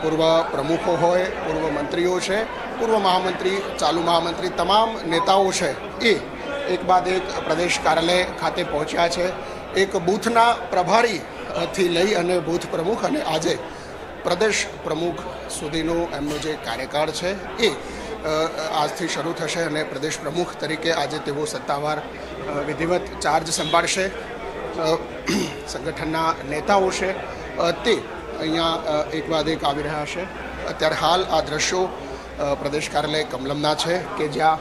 પૂર્વ પ્રમુખો હોય, પૂર્વ મંત્રીઓ છે, પૂર્વ મહામંત્રી, ચાલુ મહામંત્રી, તમામ નેતાઓ છે એ એક બાદ એક પ્રદેશ કાર્યાલય ખાતે પહોંચ્યા છે. એક બૂથના પ્રભારીથી લઈ અને બૂથ પ્રમુખ અને આજે પ્રદેશ પ્રમુખ સુધીનો એમનો જે કાર્યકાળ છે એ આજથી શરૂ થશે અને પ્રદેશ પ્રમુખ તરીકે આજે તેઓ સત્તાવાર વિધિવત ચાર્જ સંભાળશે. સંગઠનના નેતાઓ છે તે અહીંયા એક બાદ એક આવી રહ્યા છે. અત્યારે હાલ આ દ્રશ્યો પ્રદેશ કાર્યાલય કમલમના છે કે જ્યાં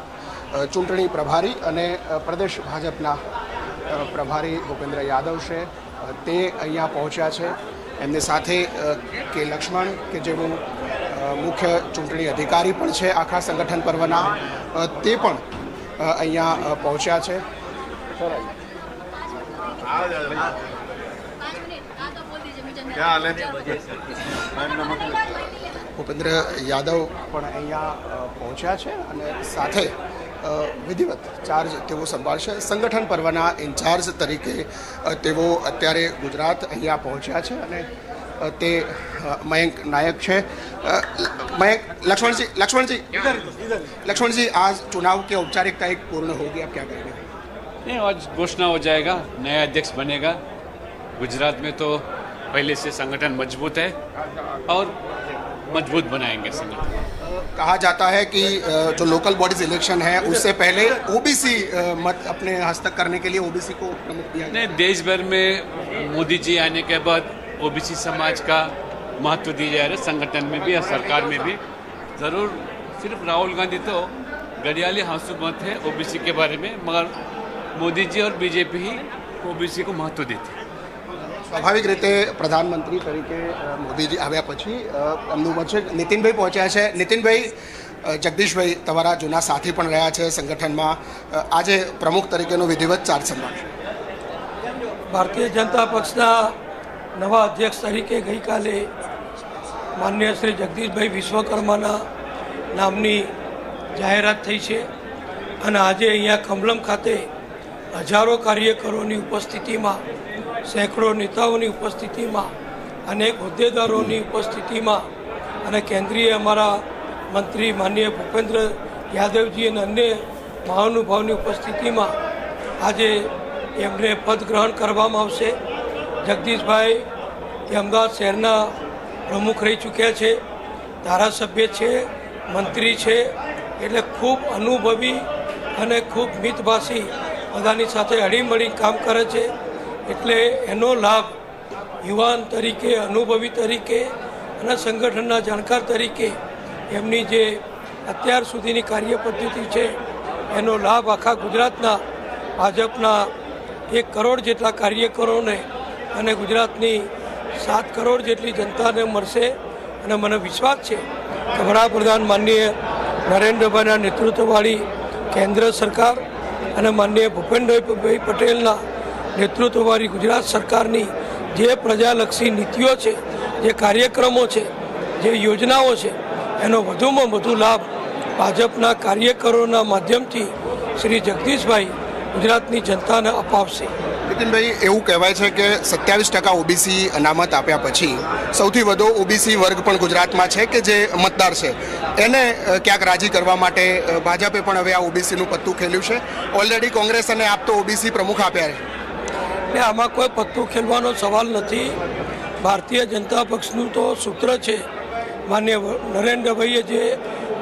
ચૂંટણી પ્રભારી અને પ્રદેશ ભાજપના પ્રભારી ભૂપેન્દ્ર યાદવ છે તે અહીંયા પહોંચ્યા છે. એમની સાથે કે લક્ષ્મણ કે જેઓ મુખ્ય ચૂંટણી અધિકારી પણ છે આખા સંગઠન પર્વના, તે પણ અહીંયા પહોંચ્યા છે. ભૂપેન્દ્ર યાદવ પણ અહીંયા પહોંચ્યા છે અને સાથે વિધિવત ચાર્જ તેઓ સંભાળશે. સંગઠન પર્વના ઇન્ચાર્જ તરીકે તેઓ અત્યારે ગુજરાત અહીંયા પહોંચ્યા છે અને તે મયંક નાયક છે. मयंक, लक्ष्मण जी आज चुनाव की औपचारिकता एक पूर्ण होगी, आप क्या कहेंगे? नहीं, आज घोषणा हो जाएगा, नया अध्यक्ष बनेगा. गुजरात में तो पहले से संगठन मजबूत है और मजबूत बनाएंगे संगठन. कहा जाता है कि जो लोकल बॉडीज इलेक्शन है उससे पहले ओबीसी मत अपने हस्तक करने के लिए ओबीसी को प्रमुख दिया. नहीं, देश भर में मोदी जी आने के बाद ओबीसी समाज का महत्व दिया जा रहा है, संगठन में भी और सरकार में भी. ज़रूर सिर्फ राहुल गांधी तो घड़ियाली हाँसू मत है ओबीसी के बारे में, मगर मोदी जी और बीजेपी ही ओबीसी को महत्व देती है. સ્વાભાવિક રીતે પ્રધાનમંત્રી તરીકે મોદીજી આવ્યા પછી એમનું વચ્ચે નીતિનભાઈ પહોંચ્યા છે. નીતિનભાઈ, જગદીશભાઈ તમારા જૂના સાથી પણ રહ્યા છે સંગઠનમાં, આજે પ્રમુખ તરીકેનો વિધિવત ચાર્જ સંભાળશે. ભારતીય જનતા પક્ષના નવા અધ્યક્ષ તરીકે ગઈકાલે માનનીય શ્રી જગદીશભાઈ વિશ્વકર્માના નામની જાહેરાત થઈ છે અને આજે અહીંયા કમલમ ખાતે હજારો કાર્યકરોની ઉપસ્થિતિમાં, સેંકડો નેતાઓની ઉપસ્થિતિમાં, અનેક હોદ્દેદારોની ઉપસ્થિતિમાં અને કેન્દ્રીય અમારા મંત્રી માનનીય ભૂપેન્દ્ર યાદવજી અને અન્ય મહાનુભાવની ઉપસ્થિતિમાં આજે એમને પદગ્રહણ કરવામાં આવશે. જગદીશભાઈ એ અમદાવાદ શહેરના પ્રમુખ રહી ચૂક્યા છે, ધારાસભ્ય છે, મંત્રી છે, એટલે ખૂબ અનુભવી અને ખૂબ મિતભાષી બધાની સાથે હળીમળી કામ કરે છે. એટલે એનો લાભ યુવાન તરીકે, અનુભવી તરીકે અને સંગઠનના જાણકાર તરીકે એમની જે અત્યાર સુધીની કાર્ય પદ્ધતિ છે એનો લાભ આખા ગુજરાતના ભાજપના 1 કરોડ જેટલા કાર્યકરોને અને ગુજરાતની 7 કરોડ જેટલી જનતાને મળશે. અને મને વિશ્વાસ છે કે વડાપ્રધાન માનનીય નરેન્દ્રભાઈના નેતૃત્વવાળી કેન્દ્ર સરકાર અને માનનીય ભૂપેન્દ્રભાઈ પટેલના નેતૃત્વવાળી ગુજરાત સરકારની જે પ્રજાલક્ષી નીતિઓ છે, જે કાર્યક્રમો છે, જે યોજનાઓ છે, એનો વધુમાં વધુ લાભ ભાજપના કાર્યકરોના માધ્યમથી શ્રી જગદીશભાઈ ગુજરાતની જનતાને અપાવશે. નીતિનભાઈ, એવું કહેવાય છે કે 27% ઓબીસી અનામત આપ્યા પછી સૌથી વધુ ઓબીસી વર્ગ પણ ગુજરાતમાં છે કે જે મતદાર છે, એને ક્યાંક રાજી કરવા માટે ભાજપે પણ હવે આ ઓબીસીનું પત્તું ખેલ્યું છે. ઓલરેડી કોંગ્રેસ અને આપ તો ઓબીસી પ્રમુખ આપ્યા છે. ને આમાં કોઈ પત્તું ખેલવાનો સવાલ નથી. ભારતીય જનતા પક્ષનું તો સૂત્ર છે, માનનીય નરેન્દ્રભાઈએ જે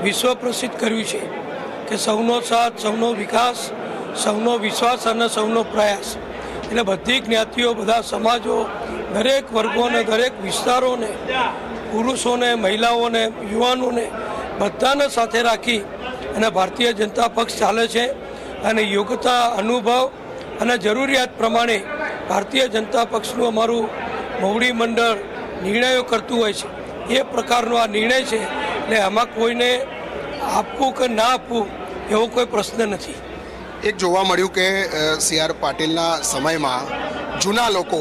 વિશ્વ પ્રસિદ્ધ કર્યું છે કે સૌનો સાથ, સૌનો વિકાસ, સૌનો વિશ્વાસ અને સૌનો પ્રયાસ. એટલે બધી જ્ઞાતિઓ, બધા સમાજો, દરેક વર્ગોને, દરેક વિસ્તારોને, પુરુષોને, મહિલાઓને, યુવાનોને બધાને સાથે રાખી અને ભારતીય જનતા પક્ષ ચાલે છે. અને યોગ્યતા, અનુભવ અને જરૂરિયાત પ્રમાણે ભારતીય જનતા પક્ષનું અમારું મોવડી મંડળ નિર્ણયો કરતું હોય છે. એ પ્રકારનો આ નિર્ણય છે. એટલે આમાં કોઈને આપવું કે ના આપવું એવો કોઈ પ્રશ્ન નથી. એક જોવા મળ્યું કે સી.આર. પાટીલના સમયમાં જૂના લોકો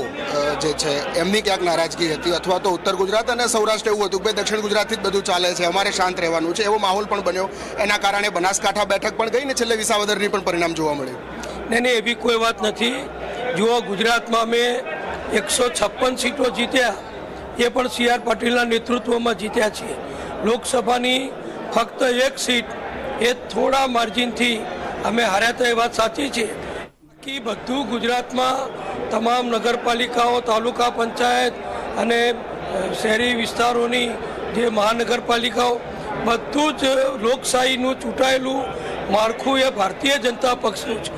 જે છે એમની ક્યાંક નારાજગી હતી, અથવા તો ઉત્તર ગુજરાત અને સૌરાષ્ટ્ર એવું હતું કે દક્ષિણ ગુજરાતથી જ બધું ચાલે છે, અમારે શાંત રહેવાનું છે, એવો માહોલ પણ બન્યો. એના કારણે બનાસકાંઠા બેઠક પણ ગઈ ને છેલ્લે વિસાવદરની પણ પરિણામ જોવા મળ્યું. નહીં, એવી કોઈ વાત નથી. જુઓ, ગુજરાતમાં અમે 156 સીટો જીત્યા એ પણ સી આર પાટીલના નેતૃત્વમાં જીત્યા છીએ. લોકસભાની ફક્ત એક સીટ એ થોડા માર્જિનથી અમે હાર્યા તો એ વાત સાચી છે. બાકી બધું ગુજરાતમાં તમામ નગરપાલિકાઓ, તાલુકા પંચાયત અને શહેરી વિસ્તારોની જે મહાનગરપાલિકાઓ, બધું જ લોકશાહીનું ચૂંટાયેલું માળખું એ ભારતીય જનતા પક્ષનું છે.